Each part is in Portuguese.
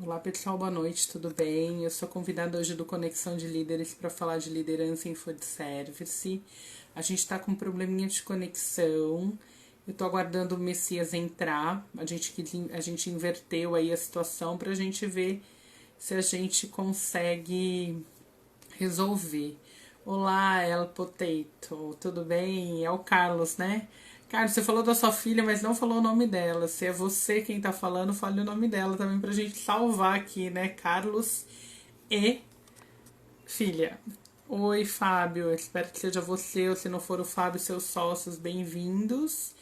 Olá pessoal, boa noite, tudo bem? Eu sou convidada hoje do Conexão de Líderes para falar de liderança em food service. A gente está com um probleminha de conexão. Eu estou aguardando o Messias entrar. A gente inverteu aí a situação para a gente ver se a gente consegue resolver. Olá, El Potato, tudo bem? É o Carlos, né? Carlos, você falou da sua filha, mas não falou o nome dela. Se é você quem tá falando, fale o nome dela também pra gente salvar aqui, né? Carlos e filha. Oi, Fábio. Espero que seja você, ou se não for o Fábio, seus sócios, bem-vindos.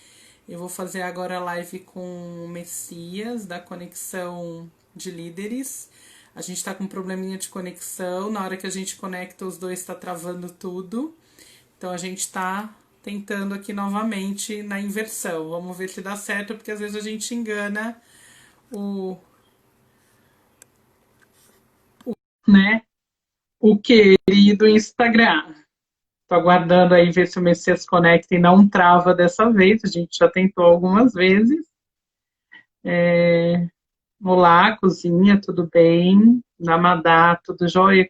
Eu vou fazer agora a live com o Messias, da Conexão de Líderes. A gente tá com um probleminha de conexão. Na hora que a gente conecta, os dois tá travando tudo. Então a gente tá tentando aqui novamente na inversão. Vamos ver se dá certo, porque às vezes a gente engana o, né, o querido Instagram. Tô aguardando aí ver se o Messias conecta e não trava dessa vez. A gente já tentou algumas vezes. Olá, cozinha, tudo bem? Namadá, tudo jóia?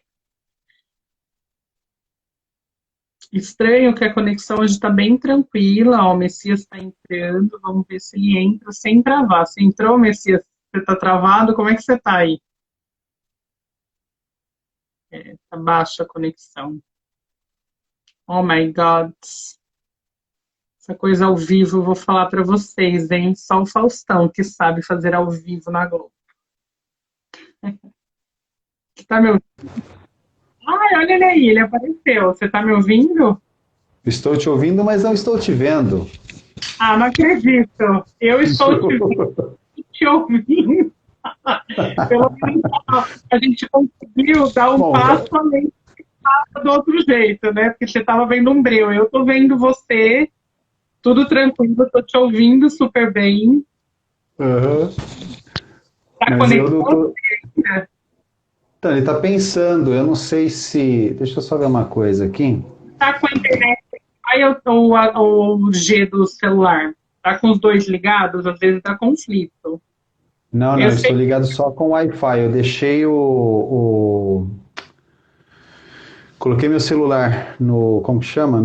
Estranho que a conexão hoje está bem tranquila. Ó, o Messias está entrando. Vamos ver se ele entra sem travar. Se entrou, Messias, você está travado? Como é que você está aí? Tá baixa a conexão. Oh my God. Essa coisa ao vivo eu vou falar para vocês, hein? Só o Faustão que sabe fazer ao vivo na Globo. Você tá me ouvindo? Ai, olha ele aí, ele apareceu. Você tá me ouvindo? Estou te ouvindo, mas não estou te vendo. Ah, não acredito. Eu estou te ouvindo. Pelo menos a gente conseguiu dar um Bom, passo além do outro jeito, né? Porque você estava vendo um breu. Eu estou vendo você, tudo tranquilo, estou te ouvindo super bem. aham. Tá Mas eu não conectado? tô. Então, ele está pensando, eu não sei se. Deixa eu só ver uma coisa aqui. Tá com a internet aí o G do celular? Tá com os dois ligados? Às vezes dá conflito. Não, não, Eu eu sei estou ligado só com Wi-Fi. Eu deixei Coloquei meu celular no. Como que chama?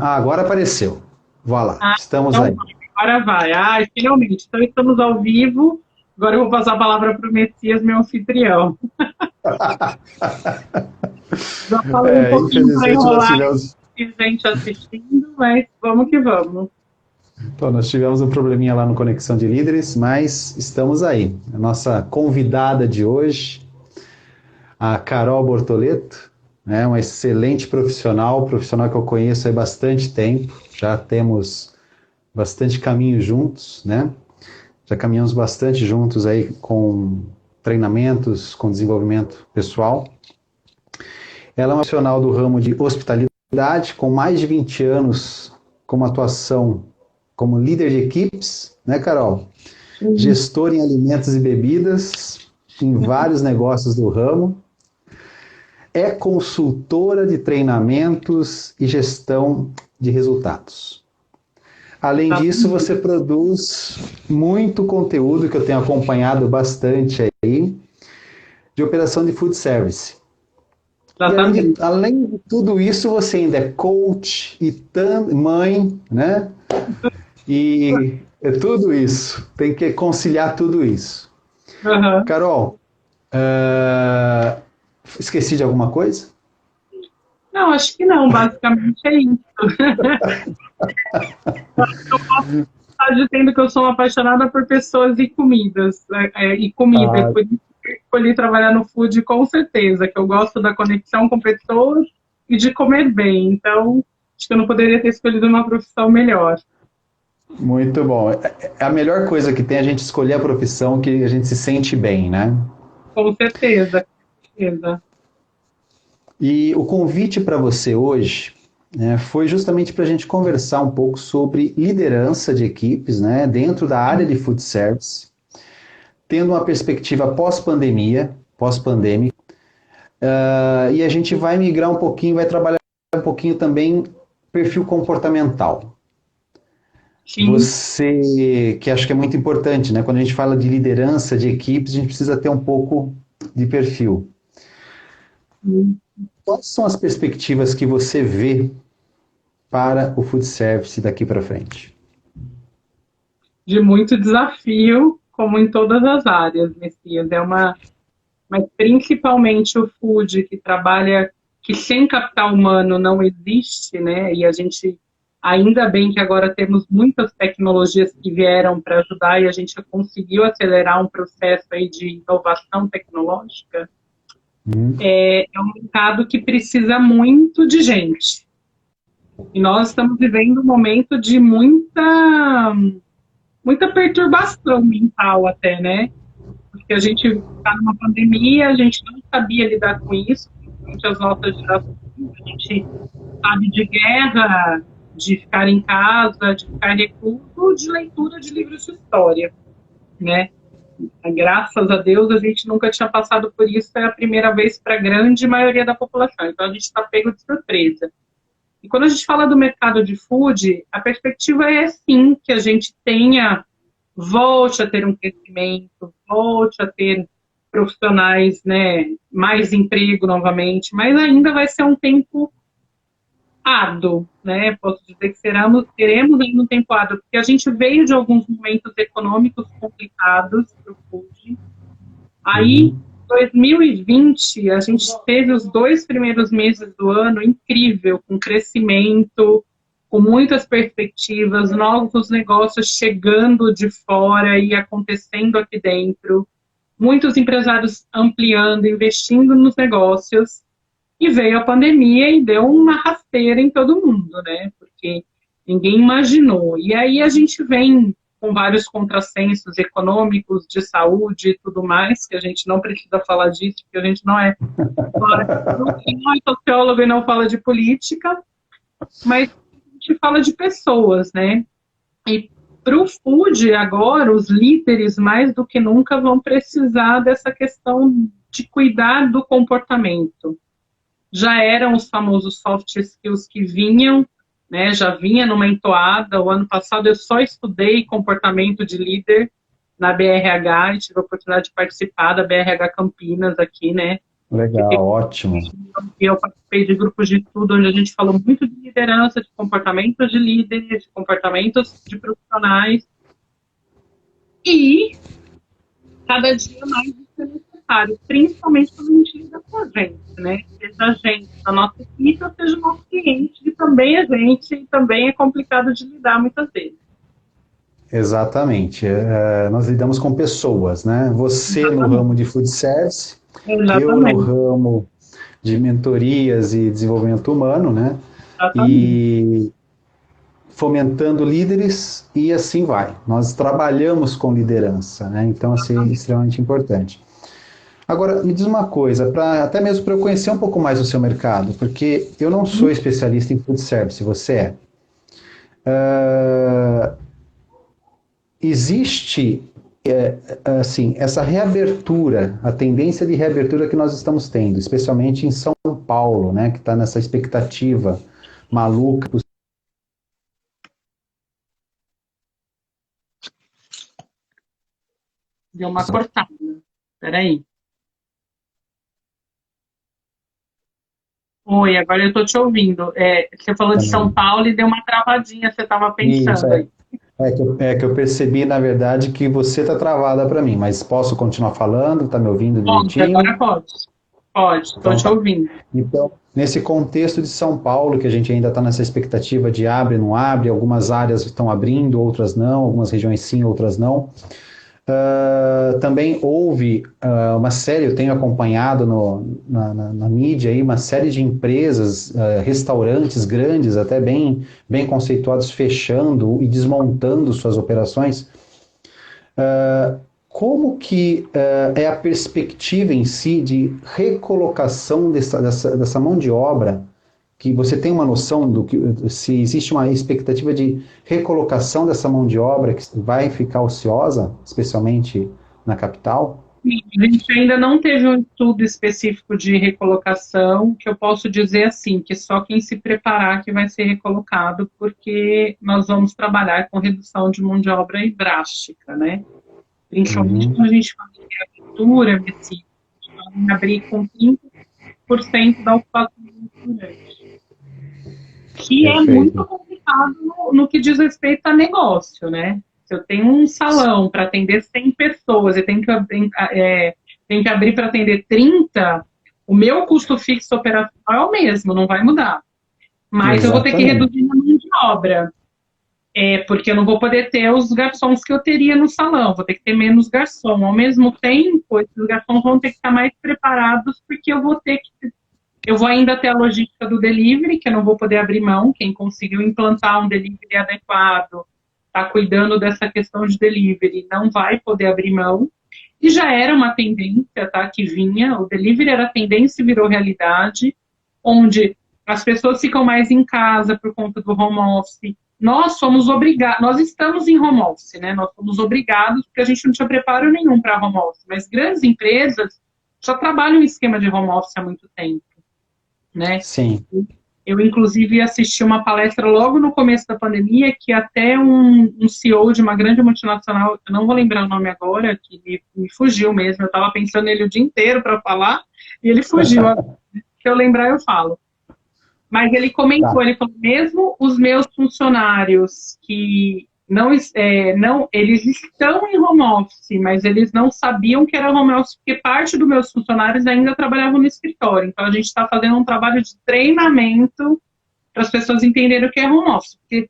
Agora apareceu. Vá lá, estamos então aí. agora vai. Ai, finalmente. Então estamos ao vivo. Agora eu vou passar a palavra para o Messias, meu anfitrião. Já falei um É, pouquinho para infelizmente nós enrolar tivemos. gente assistindo, mas vamos que vamos. Então, nós tivemos um probleminha lá no Conexão de Líderes, mas estamos aí. A nossa convidada de hoje, a Carol Bortoleto, né, uma excelente profissional, profissional que eu conheço há bastante tempo, já temos bastante caminho juntos, né? Já caminhamos bastante juntos aí com treinamentos, com desenvolvimento pessoal. Ela é uma profissional do ramo de hospitalidade, com mais de 20 anos como atuação como líder de equipes, né, Carol? Gestor em alimentos e bebidas, em vários negócios do ramo, é consultora de treinamentos e gestão de resultados. Além disso, você produz muito conteúdo que eu tenho acompanhado bastante aí, de operação de food service. E Exatamente. além de tudo isso, você ainda é coach e mãe, né? E é tudo isso. Tem que conciliar tudo isso. Uhum. Carol, esqueci de alguma coisa? Não, acho que não. Basicamente é isso. Estou dizendo que eu sou uma apaixonada por pessoas e comidas, e comida. Ah, Por isso que eu escolhi trabalhar no food com certeza, que eu gosto da conexão com pessoas e de comer bem. Então, acho que eu não poderia ter escolhido uma profissão melhor. muito bom. É a melhor coisa que tem a gente escolher a profissão que a gente se sente bem, né? Com certeza, com certeza. E o convite para você hoje, né, foi justamente para a gente conversar um pouco sobre liderança de equipes, né, dentro da área de food service, tendo uma perspectiva pós-pandemia, pós-pandêmica, e a gente vai migrar um pouquinho, vai trabalhar um pouquinho também perfil comportamental. Sim. que acho que é muito importante, né? Quando a gente fala de liderança de equipes, a gente precisa ter um pouco de perfil. Quais são as perspectivas que você vê para o food service daqui para frente? De muito desafio, como em todas as áreas, Messias. Mas principalmente o food que trabalha, que sem capital humano não existe, né? E a gente, ainda bem que agora temos muitas tecnologias que vieram para ajudar e a gente conseguiu acelerar um processo aí de inovação tecnológica. Hum, É um mercado que precisa muito de gente. E nós estamos vivendo um momento de muita perturbação mental até, né? Porque a gente está numa pandemia, a gente não sabia lidar com isso, principalmente as nossas gerações, a gente sabe de guerra, de ficar em casa, de ficar recluso, de leitura de livros de história, né? Graças a Deus a gente nunca tinha passado por isso, é a primeira vez para a grande maioria da população, então a gente está pego de surpresa. E quando a gente fala do mercado de food, a perspectiva é sim que a gente volte a ter um crescimento, volte a ter profissionais, né, mais emprego novamente, mas ainda vai ser um tempo árduo, né? Posso dizer que teremos ainda um tempo árduo, porque a gente veio de alguns momentos econômicos complicados para o food. Aí, uhum. 2020, a gente teve os 2 primeiros meses do ano incrível, com crescimento, com muitas perspectivas, novos negócios chegando de fora e acontecendo aqui dentro, muitos empresários ampliando, investindo nos negócios, e veio a pandemia e deu uma rasteira em todo mundo, né? Porque ninguém imaginou. E aí a gente vem com vários contrassensos econômicos, de saúde e tudo mais, que a gente não precisa falar disso, porque a gente não é sociólogo e não fala de política, mas a gente fala de pessoas, né? E para o food, agora, os líderes, mais do que nunca, vão precisar dessa questão de cuidar do comportamento. Já eram os famosos soft skills que vinham, né? Já vinha numa entoada. O ano passado eu só estudei comportamento de líder na BRH e tive a oportunidade de participar da BRH Campinas aqui, né? Legal, ótimo. Eu participei de grupos de estudo onde a gente falou muito de liderança, de comportamentos de líderes, de comportamentos de profissionais, e cada dia mais isso é necessário, principalmente quando a gente lida com a gente, né? Seja a gente da nossa equipe, ou seja o nosso cliente, que também é gente e também é complicado de lidar muitas vezes. Exatamente. Nós lidamos com pessoas, né? Você no ramo Exatamente. de food service, eu no Exatamente. ramo de mentorias e desenvolvimento humano, né? Exatamente. E fomentando líderes e assim vai. Nós trabalhamos com liderança, né? Então, assim, é Exatamente. extremamente importante. Agora, me diz uma coisa, até mesmo para eu conhecer um pouco mais o seu mercado, porque eu não sou especialista em food service, você é. Ah, existe assim essa reabertura, a tendência de reabertura que nós estamos tendo, especialmente em São Paulo, né, que está nessa expectativa maluca. Deu uma cortada. Peraí. Oi, agora eu estou te ouvindo. Você falou de São Paulo e deu uma travadinha, você estava Isso, pensando aí. que eu percebi, na verdade, que você está travada para mim, mas posso continuar falando? Está me ouvindo Pode, agora direitinho? pode. Pode, estou Então te tá. ouvindo. Então, nesse contexto de São Paulo, que a gente ainda está nessa expectativa de abre, não abre, algumas áreas estão abrindo, outras não, algumas regiões sim, outras não. Também houve uma série, eu tenho acompanhado na mídia aí, uma série de empresas, restaurantes grandes, até bem conceituados, fechando e desmontando suas operações. Como que é a perspectiva em si de recolocação dessa mão de obra, que você tem uma noção do que se existe uma expectativa de recolocação dessa mão de obra que vai ficar ociosa, especialmente na capital? A gente ainda não teve um estudo específico de recolocação, que eu posso dizer assim, que só quem se preparar que vai ser recolocado, porque nós vamos trabalhar com redução de mão de obra aí drástica, né? Principalmente Uhum, quando a gente fala em agricultura, medicina, a gente fala em abrir com 30% da ocupação do restaurante, que é muito perfeito. complicado no que diz respeito a negócio, né? Se eu tenho um salão para atender 100 pessoas e tenho que abrir para atender 30, o meu custo fixo operacional é o mesmo, não vai mudar. Mas eu vou ter que Exatamente. reduzir a mão de obra, porque eu não vou poder ter os garçons que eu teria no salão, vou ter que ter menos garçom. Ao mesmo tempo, esses garçons vão ter que estar mais preparados, porque eu vou ainda ter a logística do delivery, que eu não vou poder abrir mão. Quem conseguiu implantar um delivery adequado, está cuidando dessa questão de delivery, não vai poder abrir mão. E já era uma tendência, tá, que vinha, o delivery era tendência e virou realidade, onde as pessoas ficam mais em casa por conta do home office. Nós somos obrigados, nós estamos em home office, né? Nós somos obrigados, porque a gente não tinha preparo nenhum para home office, mas grandes empresas já trabalham em esquema de home office há muito tempo, né? Sim. Eu, inclusive, assisti uma palestra logo no começo da pandemia, que até um CEO de uma grande multinacional, eu não vou lembrar o nome agora, que me fugiu mesmo, eu estava pensando nele o dia inteiro para falar, e ele fugiu. Se eu lembrar, eu falo. Mas ele comentou, Tá. ele falou, mesmo os meus funcionários que não, eles estão em home office, mas eles não sabiam que era home office, porque parte dos meus funcionários ainda trabalhavam no escritório. Então, a gente está fazendo um trabalho de treinamento para as pessoas entenderem o que é home office. Porque se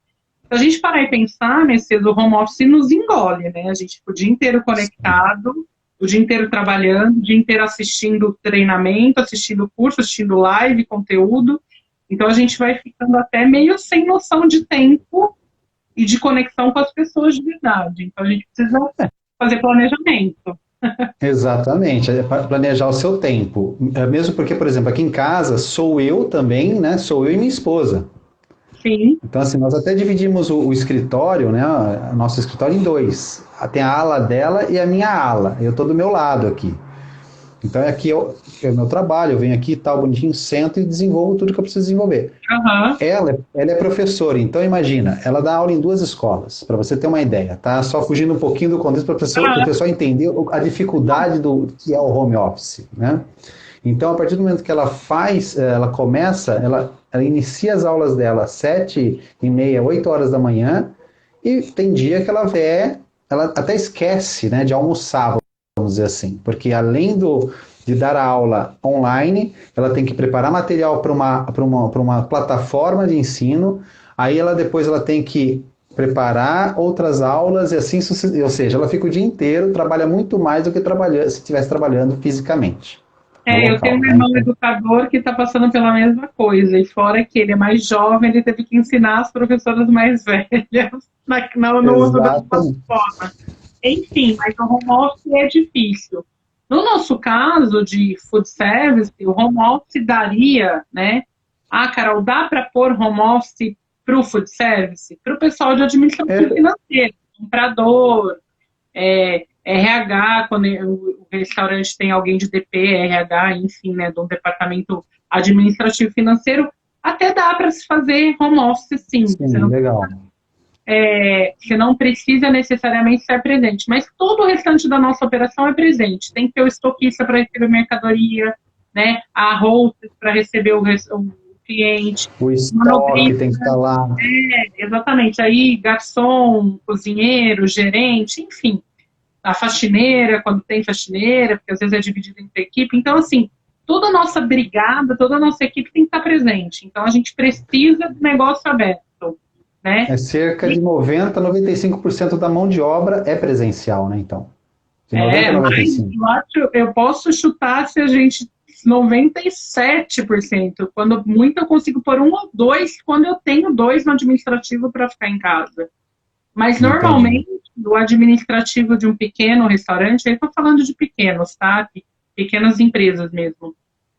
a gente parar e pensar, Mercedes, o home office nos engole, né? A gente fica o dia inteiro conectado, o dia inteiro trabalhando, o dia inteiro assistindo treinamento, assistindo curso, assistindo live, conteúdo. Então a gente vai ficando até meio sem noção de tempo e de conexão com as pessoas de verdade. Então a gente precisa fazer planejamento. Exatamente, é planejar o seu tempo. Mesmo porque, por exemplo, aqui em casa sou eu também, né? Sou eu e minha esposa. Sim, Então, assim, nós até dividimos o escritório, né? O nosso escritório em dois. Tem a ala dela e a minha ala. Eu estou do meu lado aqui. Então, é o meu trabalho. Eu venho aqui, tal, bonitinho, sento e desenvolvo tudo que eu preciso desenvolver. aham, Ela é professora, então imagina, ela dá aula em duas escolas, para você ter uma ideia, tá? Só fugindo um pouquinho do contexto para o aham. pessoal entender a dificuldade do que é o home office, né? Então, a partir do momento que ela faz, ela inicia as aulas dela às 7h30, 8 horas da manhã, e tem dia que ela até esquece, né, de almoçar, vamos dizer assim, porque de dar a aula online, ela tem que preparar material para uma plataforma de ensino, aí depois ela tem que preparar outras aulas e assim, ou seja, ela fica o dia inteiro, trabalha muito mais do que se estivesse trabalhando fisicamente no Eu tenho local, um né? irmão Então, educador que está passando pela mesma coisa, e fora que ele é mais jovem, ele teve que ensinar as professoras mais velhas no uso da exatamente. plataforma. Enfim, mas o home office é difícil. No nosso caso de food service, o home office daria, né? Ah, Carol, dá para pôr home office para o food service? Para o pessoal de administração É, financeira, comprador, RH, quando o restaurante tem alguém de DP, RH, enfim, né, de um departamento administrativo financeiro, até dá para se fazer home office, sim. sim, legal. Você não precisa necessariamente estar presente, mas todo o restante da nossa operação é presente. Tem que ter o estoquista para receber mercadoria, né, a hostess para receber o cliente, O o estoque monobrista, tem que estar lá. exatamente, aí garçom, cozinheiro, gerente, enfim, a faxineira, quando tem faxineira, porque às vezes é dividido entre equipe. Então, assim, toda a nossa brigada, toda a nossa equipe tem que estar presente. Então, a gente precisa do negócio aberto, né? É cerca E de 90, 95% da mão de obra é presencial, né? Então, de 90 a mas 95. eu posso chutar se a gente 97%. Quando muito eu consigo pôr um ou dois, quando eu tenho dois no administrativo para ficar em casa. Mas Entendi. normalmente o administrativo de um pequeno restaurante, eu estou falando de pequenos, tá? Pequenas empresas mesmo.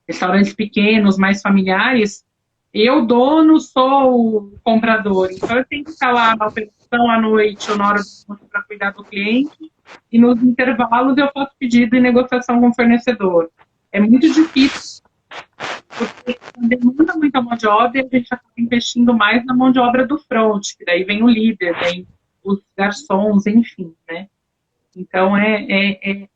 Restaurantes pequenos, mais familiares, eu, dono, sou o comprador. Então eu tenho que estar lá na operação à noite ou na hora do almoço para cuidar do cliente. e nos intervalos eu faço pedido e negociação com o fornecedor. É muito difícil, porque demanda muita mão de obra e a gente acaba investindo mais na mão de obra do front, que daí vem o líder, vem os garçons, enfim, né? Então, é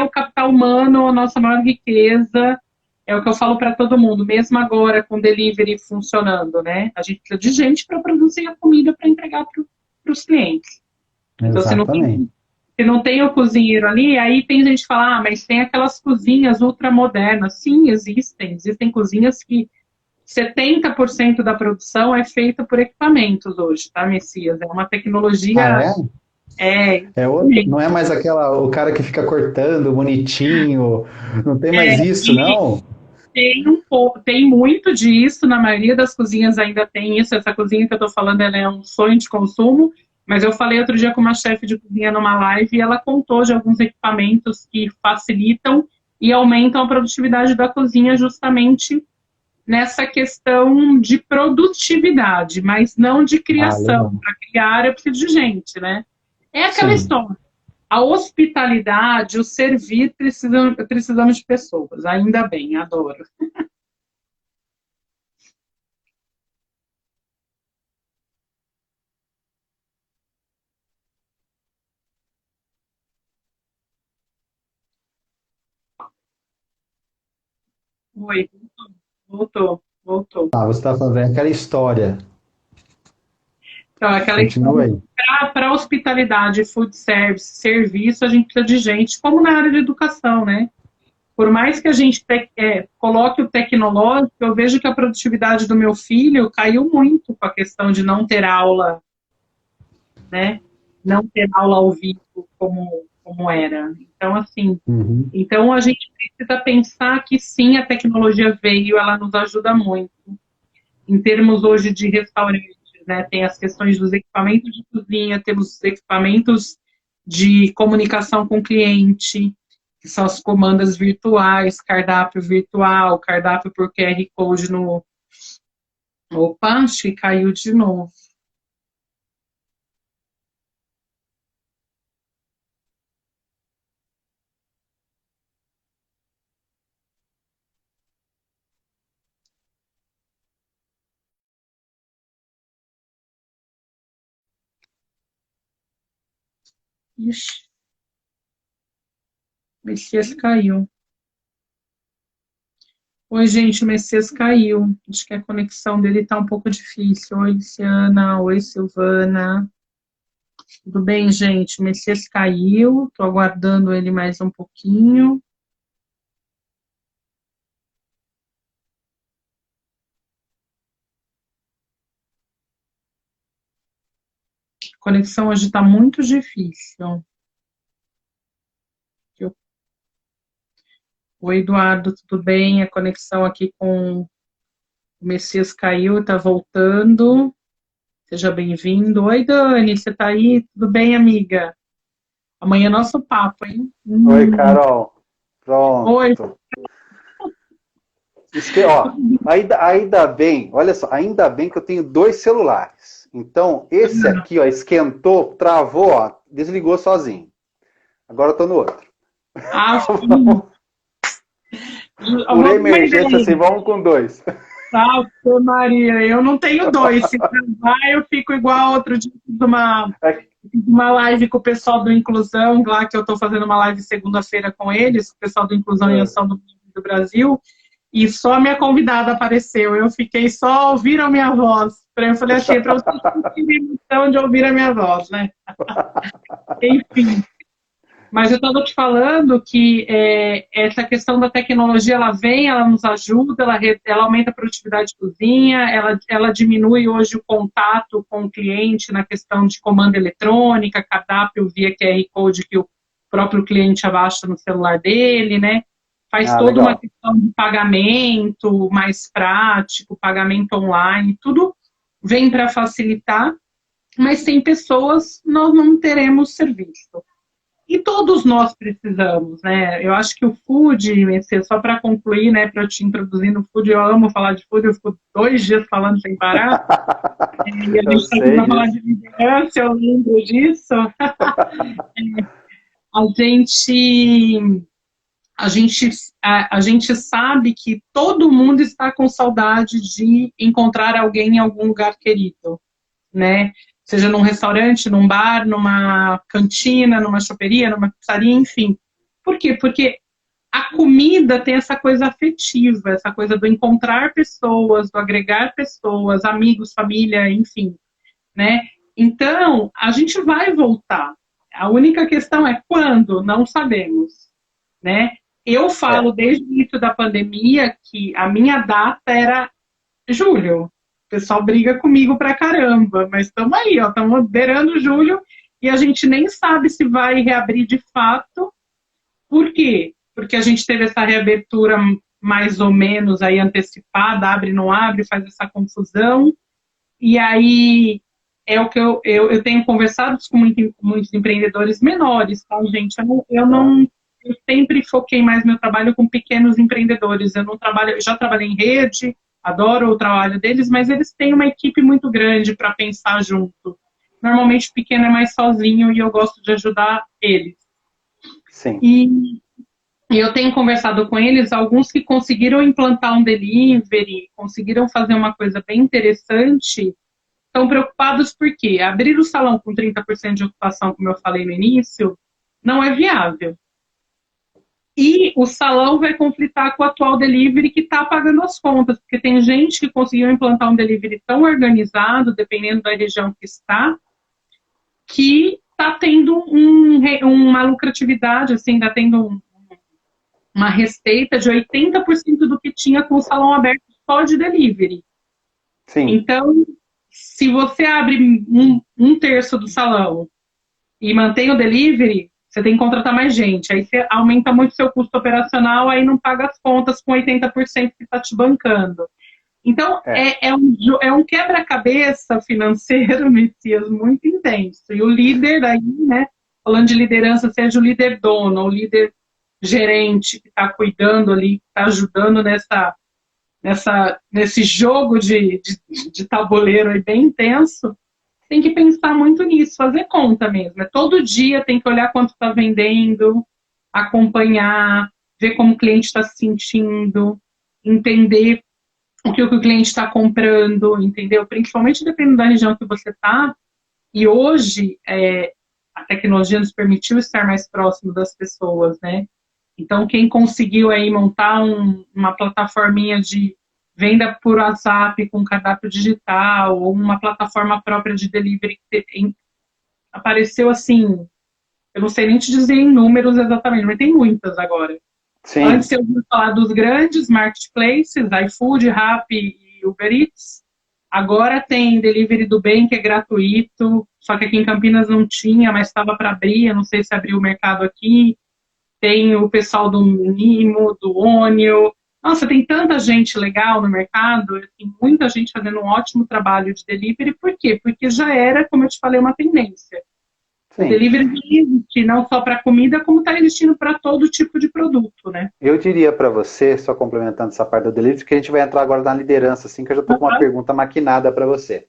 o capital humano a nossa maior riqueza, é o que eu falo para todo mundo, mesmo agora com delivery funcionando, né? A gente precisa de gente para produzir a comida para entregar para os clientes. Então, Exatamente. se não tem o cozinheiro ali, aí tem gente que fala, ah, mas tem aquelas cozinhas ultramodernas. Sim, existem. Existem cozinhas que 70% da produção é feita por equipamentos hoje, tá, Messias? É uma Ah, tecnologia. é? É, É outro, não é mais o cara que fica cortando bonitinho, não tem mais isso, não? tem um pouco, tem muito disso, na maioria das cozinhas ainda tem isso. Essa cozinha que eu estou falando, ela é um sonho de consumo, mas eu falei outro dia com uma chefe de cozinha numa live e ela contou de alguns equipamentos que facilitam e aumentam a produtividade da cozinha justamente nessa questão de produtividade, mas não de Ah, criação. legal. Para criar eu preciso de gente, né? É aquela Sim. história. A hospitalidade, o servir, precisamos de pessoas. Ainda bem, adoro. Oi, voltou, voltou. Ah, você está fazendo aquela história. Então, aquela Continua aí. para hospitalidade, food service, serviço, a gente precisa de gente, como na área de educação, né? Por mais que a gente coloque o tecnológico, eu vejo que a produtividade do meu filho caiu muito com a questão de não ter aula, né? Não ter aula ao vivo como era. Então, assim, Uhum. então a gente precisa pensar que sim, a tecnologia veio, ela nos ajuda muito. Em termos hoje de restaurantes, né? Tem as questões dos equipamentos de cozinha, temos os equipamentos de comunicação com o cliente, que são as comandas virtuais, cardápio virtual, cardápio por QR Code no. Opa, acho que caiu de novo. Ixi, o Messias caiu. Oi, gente, o Messias caiu. Acho que a conexão dele está um pouco difícil. Oi, Luciana. Oi, Silvana. Tudo bem, gente? O Messias caiu. Estou aguardando ele mais um pouquinho. A conexão hoje está muito difícil. Oi, Eduardo, tudo bem? A conexão aqui com o Messias caiu, está voltando. Seja bem-vindo. Oi, Dani, você está aí? Tudo bem, amiga? Amanhã é nosso papo, hein? Oi, Carol. Oi. Pronto. Ó, ainda bem, olha só, ainda bem que eu tenho dois celulares. Então, esse aqui, ó, esquentou, travou, ó, desligou sozinho. Agora eu tô no outro. Ah, sim. Por Uma emergência, ideia. assim, vamos com dois. Ave Maria, eu não tenho dois. Se travar, eu fico igual outro dia de uma live com o pessoal do Inclusão, lá que eu estou fazendo uma live segunda-feira com eles, com o pessoal do Inclusão e Ação do Brasil, e só a minha convidada apareceu. Eu fiquei só, ouviram minha voz. Eu falei assim, para vocês terem emoção de ouvir a minha voz, né? Enfim. Mas eu estava te falando que essa questão da tecnologia, ela vem, ela nos ajuda, ela aumenta a produtividade de cozinha, ela diminui hoje o contato com o cliente na questão de comanda eletrônica, cardápio via QR Code que o próprio cliente abaixa no celular dele, né? Faz Ah, toda uma legal. questão de pagamento mais prático, pagamento online, tudo vem para facilitar, mas sem pessoas nós não teremos serviço. E todos nós precisamos, né? Eu acho que o food, só para concluir, né, para eu te introduzir no food, eu amo falar de food, eu fico 2 dias falando sem parar, e a gente Eu está aqui sei para falar disso. de liderança, eu lembro disso. A gente, a gente, a gente sabe que todo mundo está com saudade de encontrar alguém em algum lugar querido, né? Seja num restaurante, num bar, numa cantina, numa choperia, numa pizzaria, enfim. Por quê? Porque a comida tem essa coisa afetiva, essa coisa do encontrar pessoas, do agregar pessoas, amigos, família, enfim, né? Então, a gente vai voltar. A única questão é quando? Não sabemos, né? Eu falo É, desde o início da pandemia que a minha data era julho. O pessoal briga comigo pra caramba, mas estamos aí, ó, estamos beirando julho e a gente nem sabe se vai reabrir de fato. Por quê? Porque a gente teve essa reabertura mais ou menos aí antecipada, abre, não abre, faz essa confusão. E aí é o que eu tenho conversado com muitos empreendedores menores, tá, gente? tá. Eu sempre foquei mais meu trabalho com pequenos empreendedores. Eu não trabalho, eu já trabalhei em rede, adoro o trabalho deles, mas eles têm uma equipe muito grande para pensar junto. Normalmente o pequeno é mais sozinho e eu gosto de ajudar eles. Sim. E eu tenho conversado com eles, alguns que conseguiram implantar um delivery, conseguiram fazer uma coisa bem interessante, estão preocupados porque abrir o salão com 30% de ocupação, como eu falei no início, não é viável. E o salão vai conflitar com o atual delivery que está pagando as contas, porque tem gente que conseguiu implantar um delivery tão organizado, dependendo da região que está, que está tendo uma lucratividade, assim, está tendo uma receita de 80% do que tinha com o salão aberto só de delivery. Sim. Então, se você abre um terço do salão e mantém o delivery, você tem que contratar mais gente. Aí você aumenta muito o seu custo operacional, aí não paga as contas com 80% que está te bancando. Então, É. é um quebra-cabeça financeiro, Messias, muito intenso. E o líder aí, né, falando de liderança, seja o líder dono, o líder gerente que está cuidando ali, que está ajudando nesse jogo de tabuleiro aí bem intenso, tem que pensar muito nisso, fazer conta mesmo. Todo dia tem que olhar quanto está vendendo, acompanhar, ver como o cliente está se sentindo, entender o que o cliente está comprando, entendeu? Principalmente dependendo da região que você está. E hoje, a tecnologia nos permitiu estar mais próximo das pessoas, né? Então, quem conseguiu aí montar uma plataforminha de venda por WhatsApp com cardápio digital, ou uma plataforma própria de delivery que apareceu assim, eu não sei nem te dizer em números exatamente, mas tem muitas agora. Antes Sim. eu ouvi falar dos grandes marketplaces, iFood, Rappi e Uber Eats. Agora tem delivery do bem que é gratuito, só que aqui em Campinas não tinha, mas estava para abrir, eu não sei se abriu o mercado aqui. Tem o pessoal do Nimo, do Onio. Nossa, tem tanta gente legal no mercado, tem muita gente fazendo um ótimo trabalho de delivery. Por quê? Porque já era, como eu te falei, uma tendência. O Sim. delivery existe não só para comida, como está existindo para todo tipo de produto, né? Eu diria para você, só complementando essa parte do delivery, que a gente vai entrar agora na liderança, assim, que eu já estou com uma pergunta maquinada para você.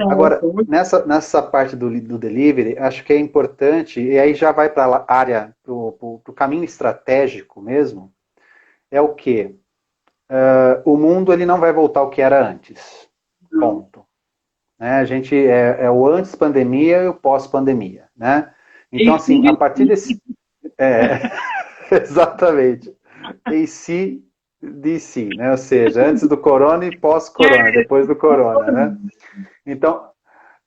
Agora, Certo. nessa parte do delivery, acho que é importante, e aí já vai para a área, para o caminho estratégico mesmo, é o quê? O mundo ele não vai voltar ao que era antes. Ponto. Né? A gente é o antes pandemia e o pós pandemia, né? Então assim, a partir desse exatamente AC/DC, né? Ou seja, antes do corona e pós-corona, depois do corona, né? Então,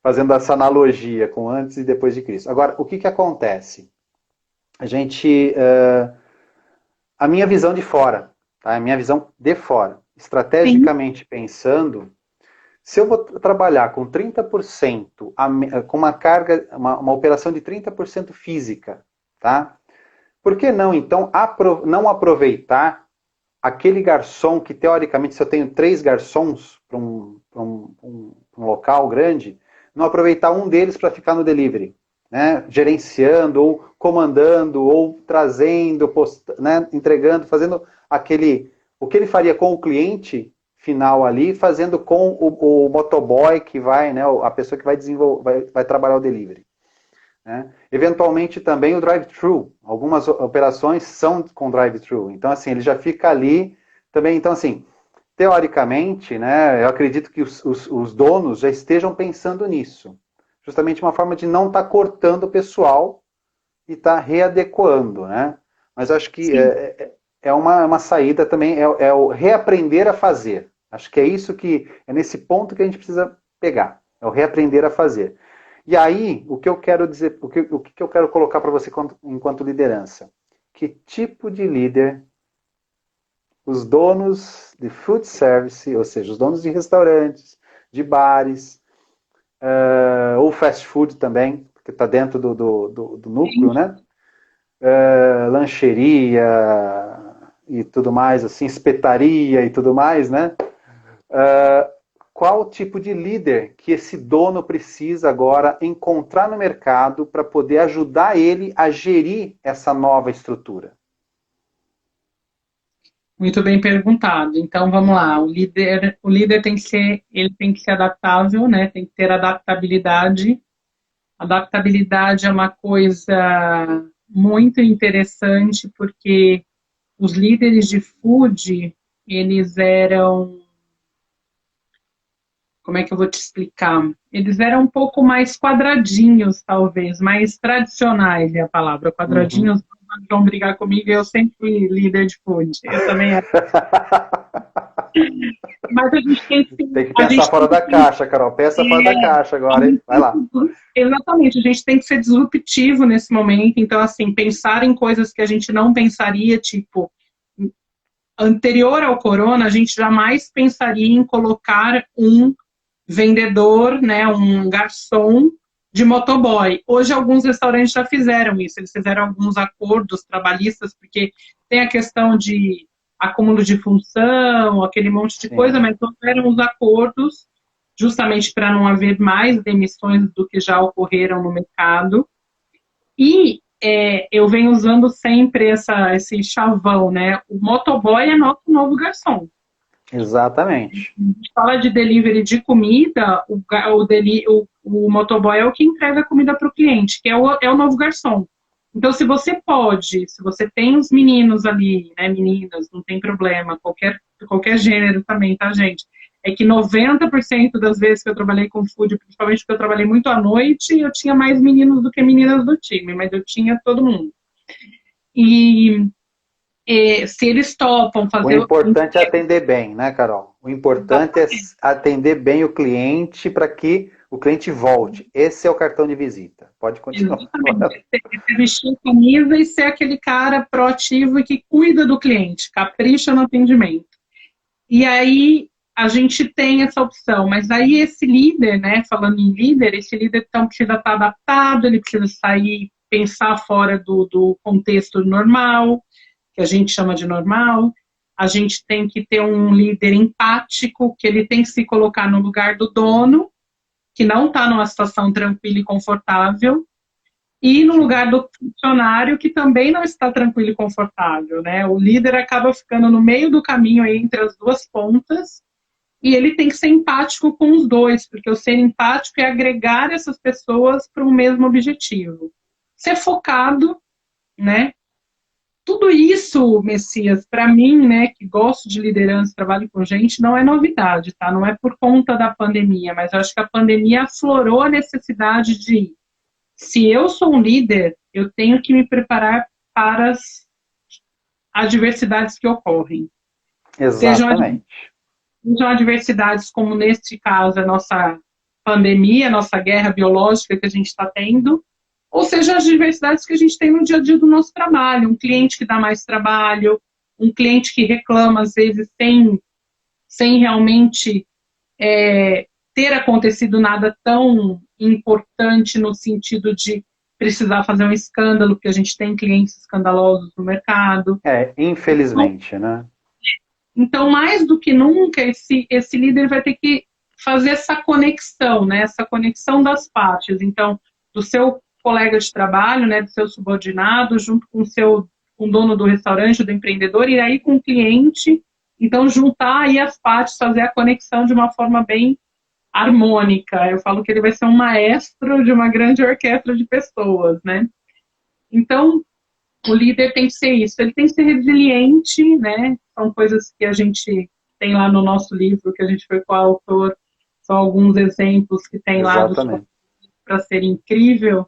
fazendo essa analogia com antes e depois de Cristo. Agora, o que que acontece? A gente, a minha visão de fora, tá? A minha visão de fora, Sim, estrategicamente pensando, se eu vou trabalhar com 30%, com uma carga, uma operação de 30% física, tá? Por que não, então, não aproveitar aquele garçom que, teoricamente, se eu tenho 3 garçons para um local grande, não aproveitar um deles para ficar no delivery? né, gerenciando, ou comandando, ou trazendo, né, entregando, fazendo o que ele faria com o cliente final ali, fazendo com o motoboy que vai, né, a pessoa que vai desenvolver, vai trabalhar o delivery. Né? Eventualmente também o drive-thru. Algumas operações são com drive-thru. Então, assim, ele já fica ali também. Então, assim, teoricamente, né, eu acredito que os donos já estejam pensando nisso. Justamente uma forma de não estar cortando o pessoal e estar readequando, né? Mas eu acho que é uma saída também, é o reaprender a fazer. Acho que é isso que, é nesse ponto que a gente precisa pegar. É o reaprender a fazer. E aí, o que eu quero dizer, o que eu quero colocar para você enquanto liderança? Que tipo de líder os donos de food service, ou seja, os donos de restaurantes, de bares, ou fast food também, que está dentro do núcleo, né? Lancheria e tudo mais, assim, espetaria e tudo mais, né? Qual tipo de líder que esse dono precisa agora encontrar no mercado para poder ajudar ele a gerir essa nova estrutura? Muito bem perguntado. Então, vamos lá. O líder ele tem que ser adaptável, né? Tem que ter adaptabilidade. Adaptabilidade é uma coisa muito interessante porque os líderes de food, eles eram, como é que eu vou te explicar? Eles eram um pouco mais quadradinhos, talvez, mais tradicionais, é a palavra. Uhum. Quadradinhos vão brigar comigo, eu sempre fui líder de food. Eu também era. Mas a gente tem que, Tem que a pensar gente tem fora da que caixa, Carol. Pensa fora da é, caixa a agora, hein? gente Vai tem lá. exatamente, a gente tem que ser disruptivo nesse momento. Então, assim, pensar em coisas que a gente não pensaria, tipo, anterior ao corona, a gente jamais pensaria em colocar um vendedor, né, um garçom de motoboy. Hoje alguns restaurantes já fizeram isso, eles fizeram alguns acordos trabalhistas, porque tem a questão de acúmulo de função, aquele monte de coisa, Sim. mas houveram os acordos justamente para não haver mais demissões do que já ocorreram no mercado. E eu venho usando sempre esse chavão, né? O motoboy é nosso novo garçom. Exatamente. A gente fala de delivery de comida, o motoboy é o que entrega a comida para o cliente, que é o novo garçom. Então, se você tem os meninos ali, né, meninas, não tem problema, qualquer gênero também, tá, gente? É que 90% das vezes que eu trabalhei com food, principalmente porque eu trabalhei muito à noite, eu tinha mais meninos do que meninas do time, mas eu tinha todo mundo. E se eles topam O fazer. importante é atender bem, né, Carol? O importante é atender bem o cliente para que o cliente volte. Esse é o cartão de visita. Pode continuar falando. Exatamente. Você vestir a camisa e ser aquele cara proativo e que cuida do cliente, capricha no atendimento. E aí a gente tem essa opção, mas aí esse líder, né, falando em líder, esse líder então precisa estar adaptado, ele precisa sair, pensar fora do contexto normal, que a gente chama de normal. A gente tem que ter um líder empático, que ele tem que se colocar no lugar do dono, que não está numa situação tranquila e confortável, e no Sim. lugar do funcionário que também não está tranquilo e confortável, né? O líder acaba ficando no meio do caminho aí entre as duas pontas e ele tem que ser empático com os dois, porque o ser empático é agregar essas pessoas para o mesmo objetivo. Ser focado, né? Tudo isso, Messias, para mim, né, que gosto de liderança, trabalho com gente, não é novidade, tá? Não é por conta da pandemia, mas eu acho que a pandemia aflorou a necessidade de, se eu sou um líder, eu tenho que me preparar para as adversidades que ocorrem. Sejam, Exatamente. sejam adversidades como, neste caso, a nossa pandemia, a nossa guerra biológica que a gente está tendo, ou seja, as adversidades que a gente tem no dia a dia do nosso trabalho. Um cliente que dá mais trabalho, um cliente que reclama, às vezes, sem realmente ter acontecido nada tão importante no sentido de precisar fazer um escândalo, porque a gente tem clientes escandalosos no mercado. Infelizmente, né? Então, mais do que nunca, esse líder vai ter que fazer essa conexão, né? Essa conexão das partes. Então, do seu colega de trabalho, né, do seu subordinado, junto com o seu com o dono do restaurante, do empreendedor, e aí com o cliente. Então, juntar aí as partes, fazer a conexão de uma forma bem harmônica. Eu falo que ele vai ser um maestro de uma grande orquestra de pessoas, né? Então, o líder tem que ser isso, ele tem que ser resiliente, né? São coisas que a gente tem lá no nosso livro, que a gente foi coautor, são alguns exemplos que tem lá Exatamente. para ser incrível.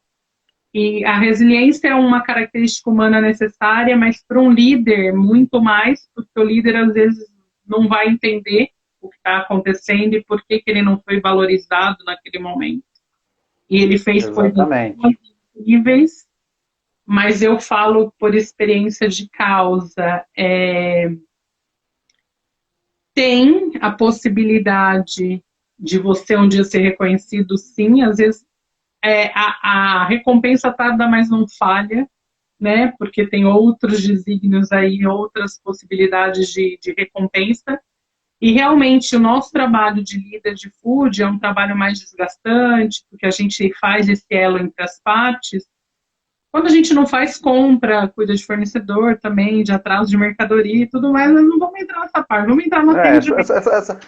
E a resiliência é uma característica humana necessária, mas para um líder, muito mais, porque o líder às vezes não vai entender o que está acontecendo e por que, que ele não foi valorizado naquele momento. E ele fez coisas Exatamente. incríveis, mas eu falo por experiência de causa. Tem a possibilidade de você um dia ser reconhecido, sim, às vezes a recompensa tarda, mas não falha, né? Porque tem outros desígnios aí, outras possibilidades de recompensa. E realmente o nosso trabalho de líder de food é um trabalho mais desgastante, porque a gente faz esse elo entre as partes. Quando a gente não faz compra, cuida de fornecedor também, de atraso de mercadoria e tudo mais, nós não vamos entrar nessa parte, vamos entrar no atendimento.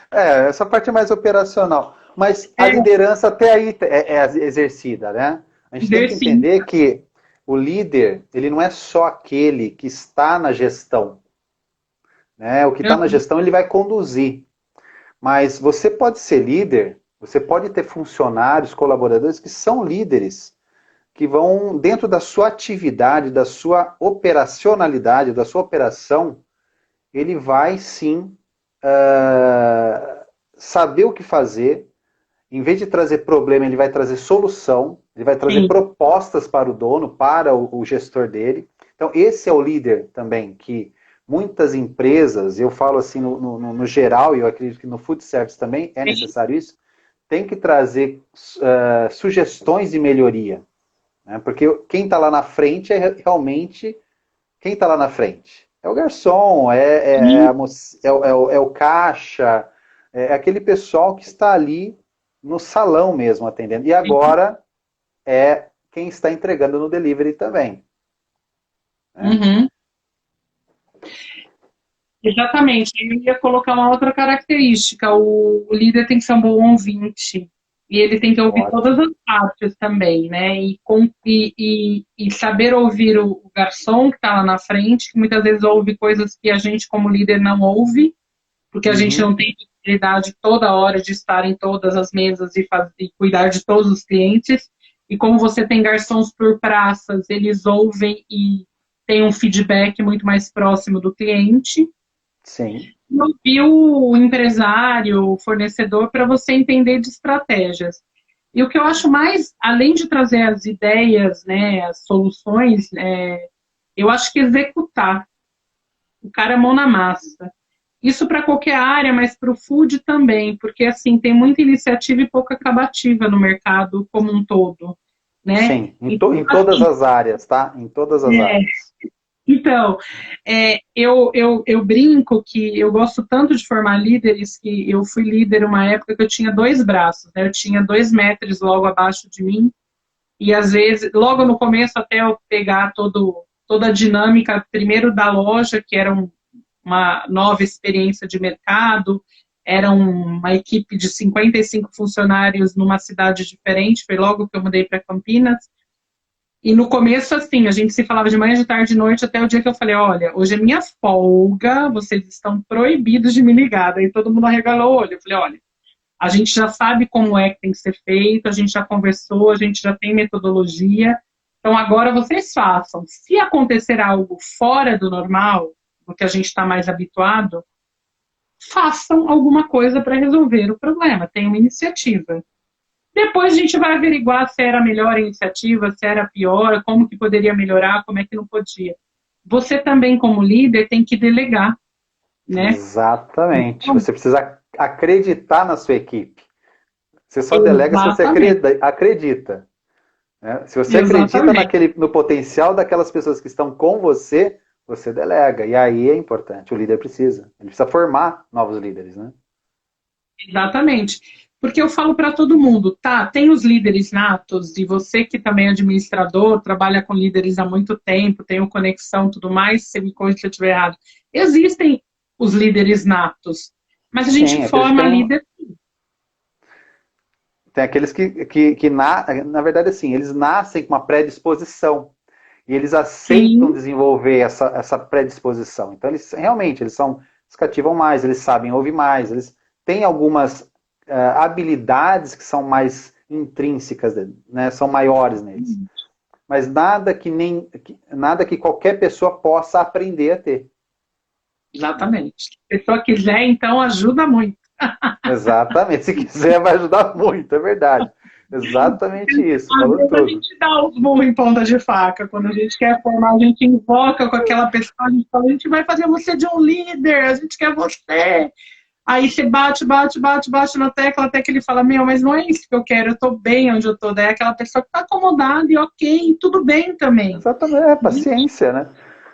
Essa parte é mais operacional. Mas a É, liderança até aí é exercida, né? A gente tem líder, que sim. entender que o líder, ele não é só aquele que está na gestão, né? O que está na gestão, ele vai conduzir. Mas você pode ser líder, você pode ter funcionários, colaboradores que são líderes, que vão, dentro da sua atividade, da sua operacionalidade, da sua operação, ele vai sim saber o que fazer. Em vez de trazer problema, ele vai trazer solução, ele vai trazer Sim. propostas para o dono, para o gestor dele. Então, esse é o líder também, que muitas empresas, eu falo assim no geral, e eu acredito que no food service também é necessário isso, tem que trazer sugestões de melhoria. Né? Porque quem está lá na frente é realmente quem está lá na frente. É o garçom, é o caixa, é aquele pessoal que está ali no salão mesmo atendendo. E agora é quem está entregando no delivery também. Né? Uhum. Exatamente. Eu ia colocar uma outra característica. O líder tem que ser um bom ouvinte. E ele tem que ouvir todas Ótimo. as partes também, né? E saber ouvir o garçom que está lá na frente, que muitas vezes ouve coisas que a gente, como líder, não ouve, porque a gente Uhum. não tem possibilidade toda hora de estar em todas as mesas e cuidar de todos os clientes. E como você tem garçons por praças, eles ouvem e têm um feedback muito mais próximo do cliente. Sim. E o empresário, o fornecedor, para você entender de estratégias. E o que eu acho mais, além de trazer as ideias, né, as soluções, eu acho que executar. O cara é mão na massa. Isso para qualquer área, mas para o food também, porque assim tem muita iniciativa e pouca acabativa no mercado como um todo, né? Sim, Então, em todas assim, as áreas, tá? Em todas as áreas. então, eu brinco que eu gosto tanto de formar líderes que eu fui líder uma época que eu tinha dois braços, né? Eu tinha 2 metros logo abaixo de mim, e às vezes, logo no começo, até eu pegar toda a dinâmica, primeiro da loja, que era uma nova experiência de mercado, era uma equipe de 55 funcionários numa cidade diferente, foi logo que eu mudei para Campinas. E no começo, assim, a gente se falava de manhã, de tarde, de noite, até o dia que eu falei, olha, hoje é minha folga, vocês estão proibidos de me ligar. Daí todo mundo arregalou o olho. Eu falei, olha, a gente já sabe como é que tem que ser feito, a gente já conversou, a gente já tem metodologia. Então agora vocês façam. Se acontecer algo fora do normal, do que a gente está mais habituado, façam alguma coisa para resolver o problema. Tenham iniciativa. Depois a gente vai averiguar se era a melhor iniciativa, se era a pior, como que poderia melhorar, como é que não podia. Você também, como líder, tem que delegar, né? Exatamente. Então, Você precisa acreditar na sua equipe. Você só delega se você exatamente, acredita. Né? Se você acredita exatamente, no potencial daquelas pessoas que estão com você, você delega. E aí é importante. O líder precisa. Ele precisa formar novos líderes, né? exatamente. Porque eu falo para todo mundo, tá, tem os líderes natos, e você que também é administrador, trabalha com líderes há muito tempo, tem o conexão e tudo mais, você me corrige se eu estiver errado. Existem os líderes natos, mas a gente Sim, aqueles que forma têm, líder. tem aqueles na verdade, assim, eles nascem com uma predisposição e eles aceitam Sim, desenvolver essa predisposição. Então, eles realmente, eles cativam mais, eles sabem ouvir mais, eles têm algumas habilidades que são mais intrínsecas, né, são maiores neles. Mas nada que qualquer pessoa possa aprender a ter. exatamente. Se a pessoa quiser, então ajuda muito. Exatamente. Se quiser, vai ajudar muito, é verdade. Exatamente isso, Às falou vezes a tudo. gente dá os burros em ponta de faca. Quando a gente quer formar, a gente invoca com aquela pessoa, a gente fala, a gente vai fazer você de um líder, a gente quer você. Aí você bate na tecla até que ele fala, meu, mas não é isso que eu quero, eu tô bem onde eu tô. Daí é aquela pessoa que tá acomodada e ok, tudo bem também. Exatamente, é paciência, né?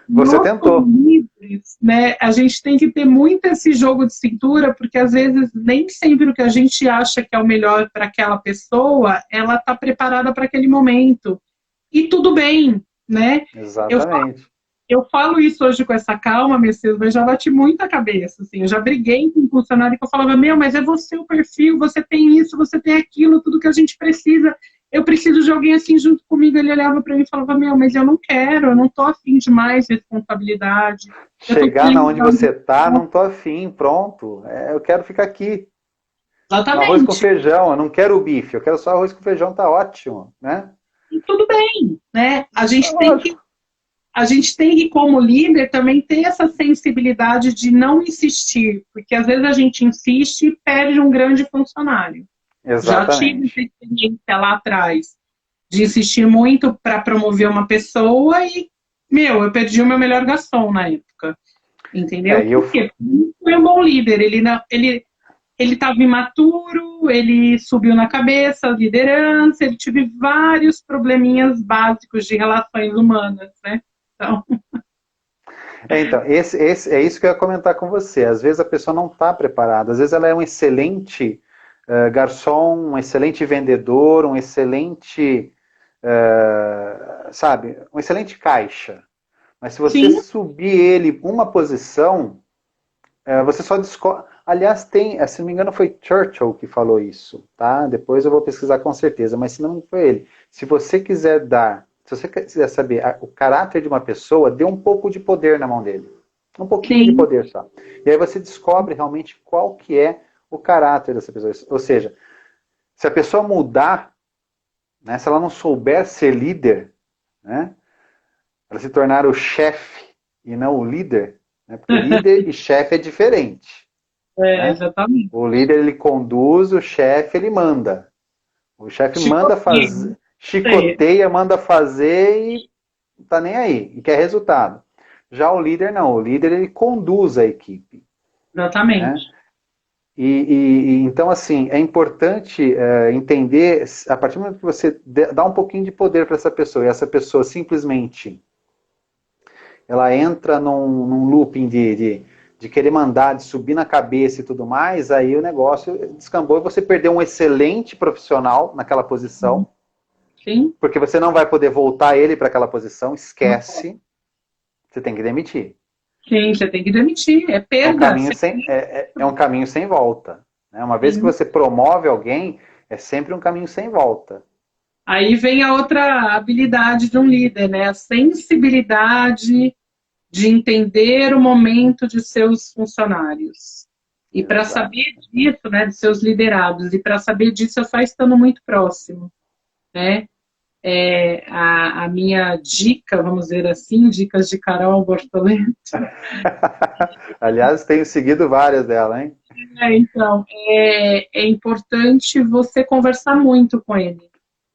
Você Nós, como tentou. líderes, né, a gente tem que ter muito esse jogo de cintura, porque às vezes nem sempre o que a gente acha que é o melhor para aquela pessoa, ela está preparada para aquele momento. E tudo bem, né? Eu, Exatamente. eu falo isso hoje com essa calma, Messias, mas já bati muito a cabeça. Assim, eu já briguei com um funcionário que eu falava, meu, mas é você o perfil, você tem isso, você tem aquilo, tudo que a gente precisa. Eu preciso de alguém assim junto comigo. Ele olhava para mim e falava, meu, mas eu não quero, eu não tô afim de mais responsabilidade. Eu tô Chegar na onde querendo... você tá, não tô afim, pronto. Eu quero ficar aqui. No arroz com Exatamente. feijão, eu não quero o bife, eu quero só arroz com feijão, tá ótimo, né? E tudo bem, né? Tá lógico. A gente tem que, como líder, também ter essa sensibilidade de não insistir, porque às vezes a gente insiste e perde um grande funcionário. Já tive essa Exatamente. experiência lá atrás de insistir muito para promover uma pessoa e, meu, eu perdi o meu melhor garçom na época. Entendeu? E eu, Por quê? Porque ele foi um bom líder. Ele estava imaturo, ele subiu na cabeça, a liderança, ele tive vários probleminhas básicos de relações humanas, né? Então, então, é isso que eu ia comentar com você. Às vezes a pessoa não está preparada, às vezes ela é um excelente garçom, um excelente vendedor, um excelente, sabe, um excelente caixa. Mas se você sim, subir ele uma posição, você só descobre. Aliás, se não me engano, foi Churchill que falou isso, tá? Depois eu vou pesquisar com certeza, mas se não foi ele. Se você quiser saber o caráter de uma pessoa, dê um pouco de poder na mão dele. Um pouquinho de sim, poder só. E aí você descobre realmente qual que é o caráter dessa pessoa. Ou seja, se a pessoa mudar, né, se ela não souber ser líder, né, ela se tornar o chefe e não o líder, né, porque líder e chefe é diferente. Né? exatamente. O líder ele conduz, o chefe ele manda. O chefe manda Chicoteiro, fazer, chicoteia, manda fazer e não tá nem aí, e quer resultado. Já o líder não, o líder ele conduz a equipe. Né? exatamente. Então, assim, é importante entender, a partir do momento que você dá um pouquinho de poder para essa pessoa, e essa pessoa simplesmente ela entra num looping de querer mandar, de subir na cabeça e tudo mais, aí o negócio descambou e você perdeu um excelente profissional naquela posição, Sim, porque você não vai poder voltar ele para aquela posição, esquece, você tem que demitir. sim, você tem que demitir, é É um perda. caminho é um caminho sem volta. Né? Uma vez que Sim. você promove alguém, é sempre um caminho sem volta. Aí vem a outra habilidade de um líder, né? A sensibilidade de entender o momento de seus funcionários. E para Exato. saber disso, né, de seus liderados, e para saber disso é só estando muito próximo, né? A minha dica, vamos dizer assim, dicas de Carol Bortoleto, Aliás, tenho seguido várias dela, hein? então, é importante você conversar muito com ele,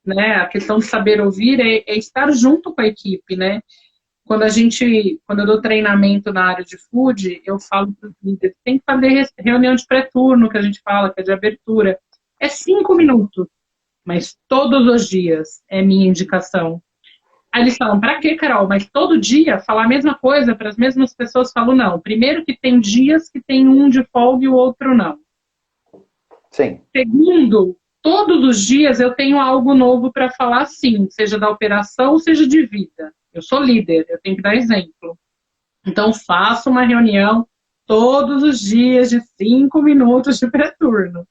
né? A questão de saber ouvir é estar junto com a equipe, né? Quando eu dou treinamento na área de food, eu falo para os líderes, tem que fazer reunião de pré-turno, que a gente fala, que é de abertura. É 5 minutos, mas todos os dias é minha indicação. Aí eles falam, para quê, Carol? Mas todo dia falar a mesma coisa para as mesmas pessoas? Falo, não. Primeiro que tem dias que tem um de folga e o outro não. Sim. Segundo, todos os dias eu tenho algo novo para falar, sim, seja da operação, seja de vida. Eu sou líder, eu tenho que dar exemplo. Então, faço uma reunião todos os dias de 5 minutos de pré-turno.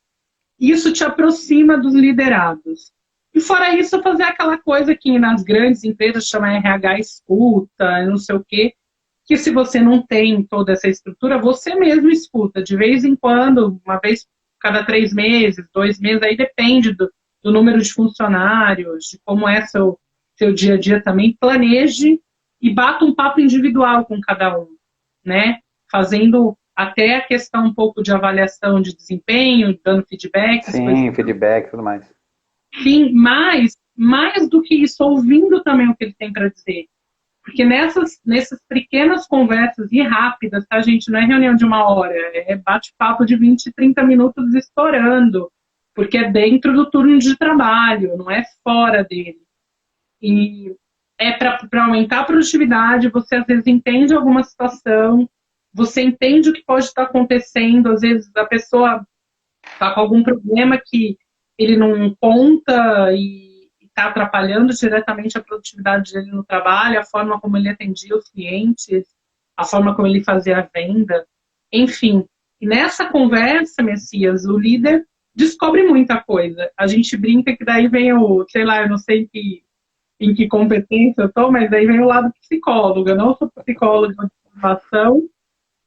Isso te aproxima dos liderados. E fora isso, fazer aquela coisa que nas grandes empresas chama RH escuta, não sei o quê, que se você não tem toda essa estrutura, você mesmo escuta. De vez em quando, uma vez cada 3 meses, 2 meses, aí depende do número de funcionários, de como é seu dia a dia também. Planeje e bata um papo individual com cada um, né? Fazendo até a questão um pouco de avaliação de desempenho, dando feedbacks. Sim, feedback e tudo mais. Sim, mas mais do que isso, ouvindo também o que ele tem para dizer. Porque nessas pequenas conversas e rápidas, tá, gente? Não é reunião de 1 hora, é bate-papo de 20, 30 minutos estourando. Porque é dentro do turno de trabalho, não é fora dele. E é para aumentar a produtividade, você às vezes entende alguma situação, você entende o que pode estar acontecendo, às vezes a pessoa está com algum problema que ele não conta e está atrapalhando diretamente a produtividade dele no trabalho, a forma como ele atendia os clientes, a forma como ele fazia a venda, enfim. E nessa conversa, Messias, o líder descobre muita coisa. A gente brinca que daí vem sei lá, eu não sei em que competência eu estou, mas daí vem o lado psicólogo. Eu não sou psicóloga de formação,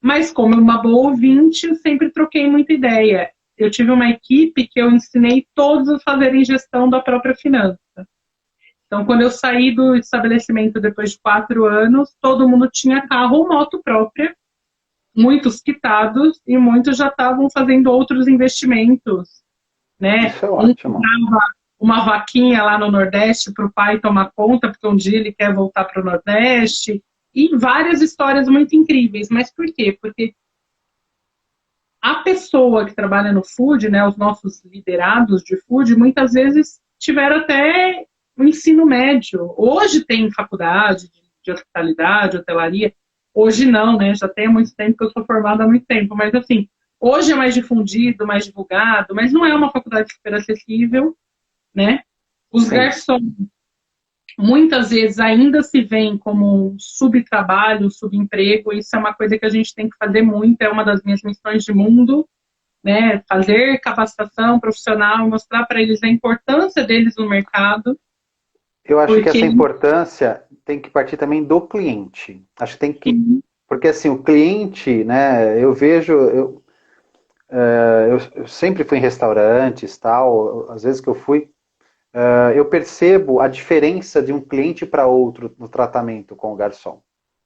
mas como uma boa ouvinte, eu sempre troquei muita ideia. Eu tive uma equipe que eu ensinei todos a fazerem gestão da própria finança. Então, quando eu saí do estabelecimento depois de 4 anos, todo mundo tinha carro ou moto própria, muitos quitados e muitos já estavam fazendo outros investimentos, né? Isso é ótimo. Uma vaquinha lá no Nordeste para o pai tomar conta, porque um dia ele quer voltar para o Nordeste. E várias histórias muito incríveis. Mas por quê? Porque a pessoa que trabalha no food, né, os nossos liderados de food, muitas vezes tiveram até o ensino médio. Hoje tem faculdade de hospitalidade, hotelaria. Hoje não, né? Já tem há muito tempo que eu sou formada há muito tempo. Mas assim, hoje é mais difundido, mais divulgado, mas não é uma faculdade super acessível, né? Os garçons muitas vezes ainda se veem como um subtrabalho, subemprego. Isso é uma coisa que a gente tem que fazer muito, é uma das minhas missões de mundo, né? Fazer capacitação profissional, mostrar para eles a importância deles no mercado. Eu acho que essa importância tem que partir também do cliente. Acho que tem que... Sim. Porque assim, o cliente, né, eu vejo... Eu sempre fui em restaurantes, tal, às vezes que eu fui, eu percebo a diferença de um cliente para outro no tratamento com o garçom.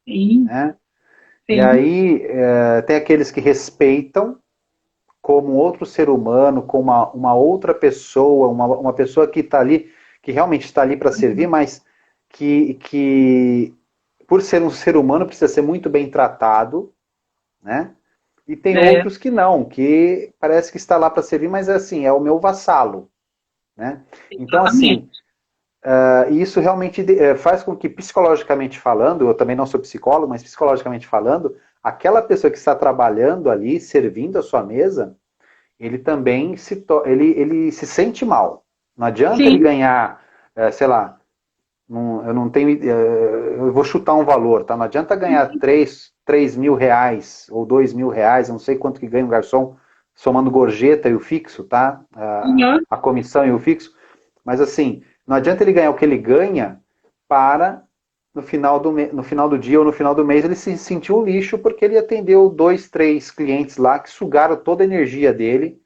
Sim. Né? Sim. E aí tem aqueles que respeitam como outro ser humano, como uma outra pessoa, uma pessoa que está ali, que realmente está ali para servir, mas que por ser um ser humano precisa ser muito bem tratado, né? E tem outros que não, que parece que está lá para servir, mas assim, é o meu vassalo. Né? Então, assim, isso realmente faz com que, psicologicamente falando, eu também não sou psicólogo, mas psicologicamente falando, aquela pessoa que está trabalhando ali, servindo a sua mesa, ele também ele se sente mal. Não adianta Sim. ele ganhar, sei lá, eu não tenho, eu vou chutar um valor, tá? Não adianta ganhar 3 mil reais ou 2 mil reais, eu não sei quanto que ganha um garçom, somando gorjeta e o fixo, tá? A comissão e o fixo. Mas assim, não adianta ele ganhar o que ele ganha para, no final do dia ou no final do mês, ele se sentir um lixo porque ele atendeu 2, 3 clientes lá que sugaram toda a energia dele,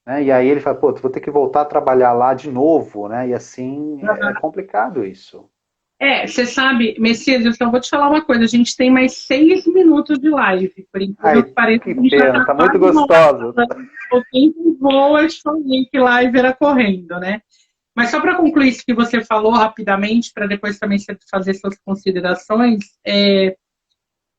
né? E aí ele fala, pô, vou ter que voltar a trabalhar lá de novo, né? E assim, é complicado isso. Você sabe, Messias, eu só vou te falar uma coisa, a gente tem mais 6 minutos de live, por incrível que pareça. Que pena, tá muito gostoso. O tempo voa, eu te falei que live era correndo, né? Mas só para concluir isso que você falou rapidamente, para depois também você fazer suas considerações, é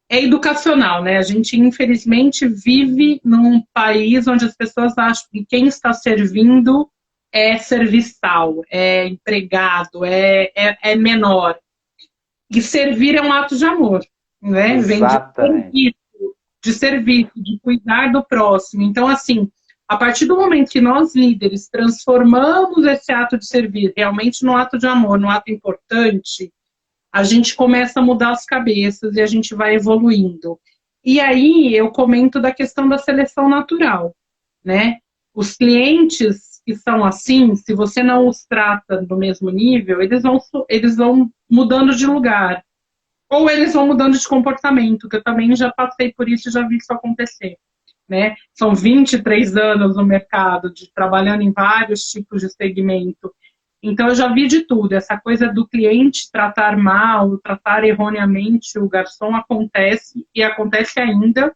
educacional, né? A gente, infelizmente, vive num país onde as pessoas acham que quem está servindo é serviçal, é empregado, é menor. E servir é um ato de amor, né? Exatamente. Vem de serviço, de cuidar do próximo. Então, assim, A partir do momento que nós, líderes, transformamos esse ato de servir realmente num ato de amor, num ato importante, a gente começa a mudar as cabeças e a gente vai evoluindo. E aí eu comento da questão da seleção natural, né? Os clientes que são assim, se você não os trata no mesmo nível, eles vão mudando de lugar. Ou eles vão mudando de comportamento, que eu também já passei por isso e já vi isso acontecer. Né? São 23 anos no mercado, trabalhando em vários tipos de segmento. Então, eu já vi de tudo. Essa coisa do cliente tratar mal, tratar erroneamente o garçom acontece, e acontece ainda.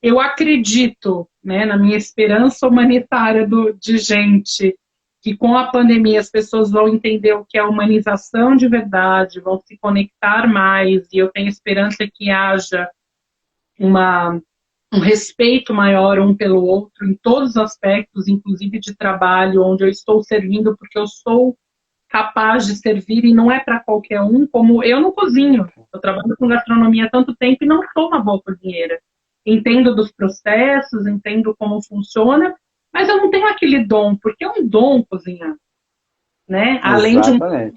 Eu acredito, né, na minha esperança humanitária de gente, que com a pandemia as pessoas vão entender o que é humanização de verdade, vão se conectar mais, e eu tenho esperança que haja um respeito maior um pelo outro, em todos os aspectos, inclusive de trabalho, onde eu estou servindo porque eu sou capaz de servir, e não é para qualquer um, como eu não cozinho. Eu trabalho com gastronomia há tanto tempo e não sou uma boa cozinheira. Entendo dos processos, entendo como funciona, mas eu não tenho aquele dom, porque é um dom cozinhar. Né? Além de é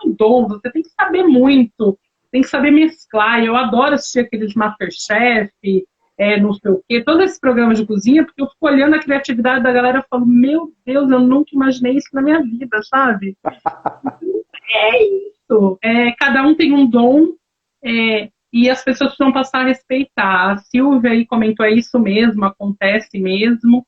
um dom, você tem que saber muito, tem que saber mesclar. Eu adoro assistir aqueles MasterChef, não sei o quê, todos esses programas de cozinha, porque eu fico olhando a criatividade da galera e falo, meu Deus, eu nunca imaginei isso na minha vida, sabe? É isso. Cada um tem um dom e as pessoas precisam passar a respeitar. A Silvia aí comentou, é isso mesmo, acontece mesmo.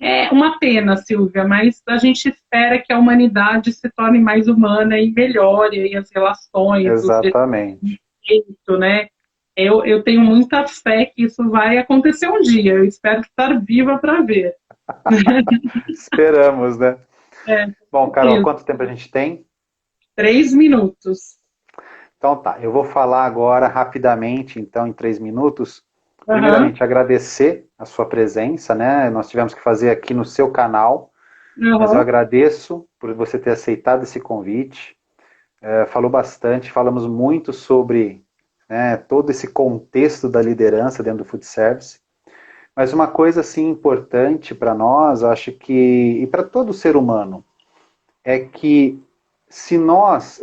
É uma pena, Silvia, mas a gente espera que a humanidade se torne mais humana e melhore aí as relações. Exatamente. Né? Eu tenho muita fé que isso vai acontecer um dia. Eu espero estar viva para ver. Esperamos, né? Bom, Carol, isso. Quanto tempo a gente tem? 3 minutos. Então tá, eu vou falar agora rapidamente, então, em 3 minutos. Primeiramente, agradecer a sua presença, né? Nós tivemos que fazer aqui no seu canal, mas eu agradeço por você ter aceitado esse convite. Falou bastante, falamos muito sobre todo esse contexto da liderança dentro do food service. Mas uma coisa assim importante para nós, acho que, e para todo ser humano, é que se nós,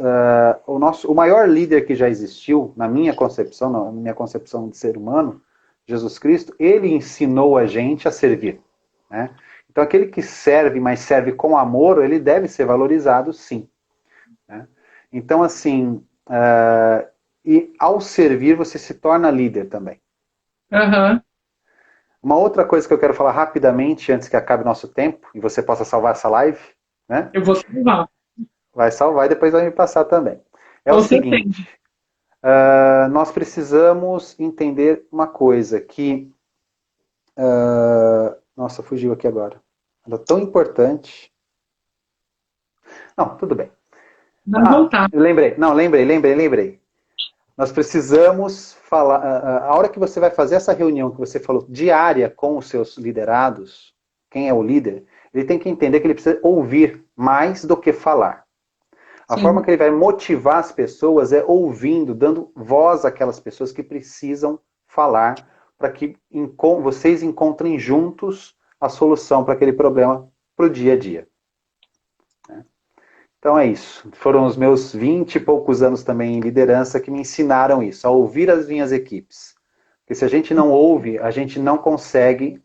o maior líder que já existiu, na minha concepção de ser humano, Jesus Cristo, ele ensinou a gente a servir. Né? Então aquele que serve, mas serve com amor, ele deve ser valorizado, sim. Né? Então assim, e ao servir você se torna líder também. Uma outra coisa que eu quero falar rapidamente, antes que acabe nosso tempo, e você possa salvar essa live, né? Eu vou salvar. Vai salvar e depois vai me passar também. O seguinte, nós precisamos entender uma coisa, que... nossa, fugiu aqui agora. Era tão importante. Não, tudo bem. Vamos voltar. Lembrei. Nós precisamos falar... a hora que você vai fazer essa reunião que você falou, diária com os seus liderados, quem é o líder, ele tem que entender que ele precisa ouvir mais do que falar. A forma que ele vai motivar as pessoas é ouvindo, dando voz àquelas pessoas que precisam falar, para que vocês encontrem juntos a solução para aquele problema para o dia a dia. Então é isso. Foram os meus 20 e poucos anos também em liderança que me ensinaram isso, a ouvir as minhas equipes. Porque se a gente não ouve, a gente não consegue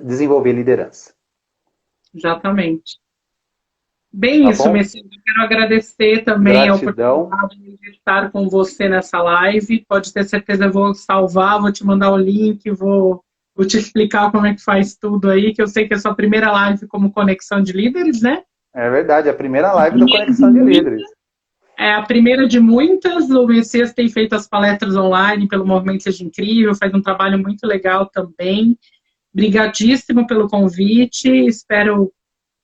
desenvolver liderança. Exatamente. Bem, isso, Messias. Eu quero agradecer também a oportunidade de estar com você nessa live. Pode ter certeza, eu vou salvar, vou te mandar o link, vou te explicar como é que faz tudo aí, que eu sei que é a sua primeira live como Conexão de Líderes, né? É verdade, a primeira live do Conexão de Líderes. É a primeira de muitas. O Messias tem feito as palestras online pelo Movimento Seja Incrível, faz um trabalho muito legal também. Obrigadíssimo pelo convite, espero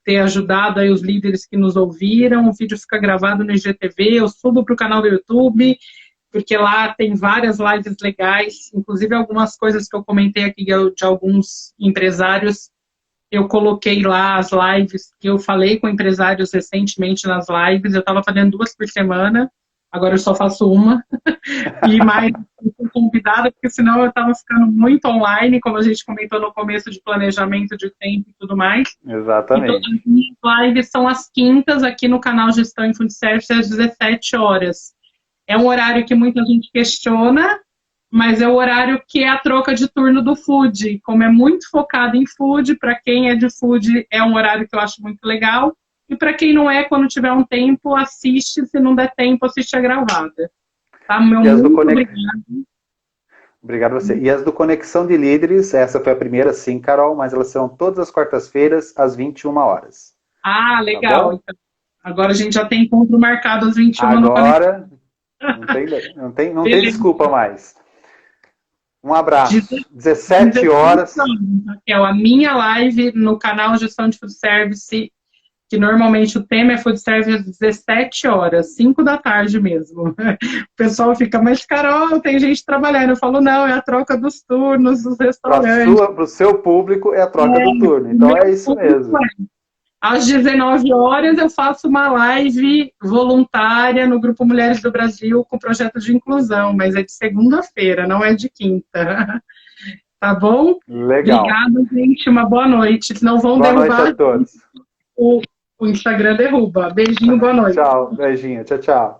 ter ajudado aí os líderes que nos ouviram. O vídeo fica gravado no IGTV, eu subo para o canal do YouTube, porque lá tem várias lives legais, inclusive algumas coisas que eu comentei aqui de alguns empresários, eu coloquei lá as lives que eu falei com empresários recentemente nas lives, eu estava fazendo 2 por semana, Agora eu só faço uma. E mais convidada, porque senão eu estava ficando muito online, como a gente comentou no começo, de planejamento de tempo e tudo mais. Exatamente. Então, as minhas lives são às quintas, aqui no canal Gestão em Food Service, às 17 horas. É um horário que muita gente questiona, mas é o horário que é a troca de turno do food. Como é muito focado em food, para quem é de food, é um horário que eu acho muito legal. E para quem não é, quando tiver um tempo, assiste. Se não der tempo, assiste a gravada. Tá? Meu muito obrigado. Obrigado a você. E as do Conexão de Líderes, essa foi a primeira, sim, Carol, mas elas são todas as quartas-feiras, às 21 horas. Ah, legal. Tá, então, agora a gente já tem encontro marcado às 21 agora, não tem desculpa mais. Um abraço. 17 horas. Raquel, a minha live no canal Gestão de Food Service, que normalmente o tema é Food Service às 17 horas, 5 da tarde mesmo. O pessoal fica, mas Carol, tem gente trabalhando. Eu falo, não, é a troca dos turnos dos restaurantes. Para o seu público é a troca do turno, então é isso mesmo. Às 19 horas eu faço uma live voluntária no Grupo Mulheres do Brasil com projeto de inclusão, mas é de segunda-feira, não é de quinta. Tá bom? Legal. Obrigada, gente. Uma boa noite. Não vão derrubar. Boa noite a todos. O Instagram derruba. Beijinho, boa noite. Tchau, beijinho. Tchau, tchau.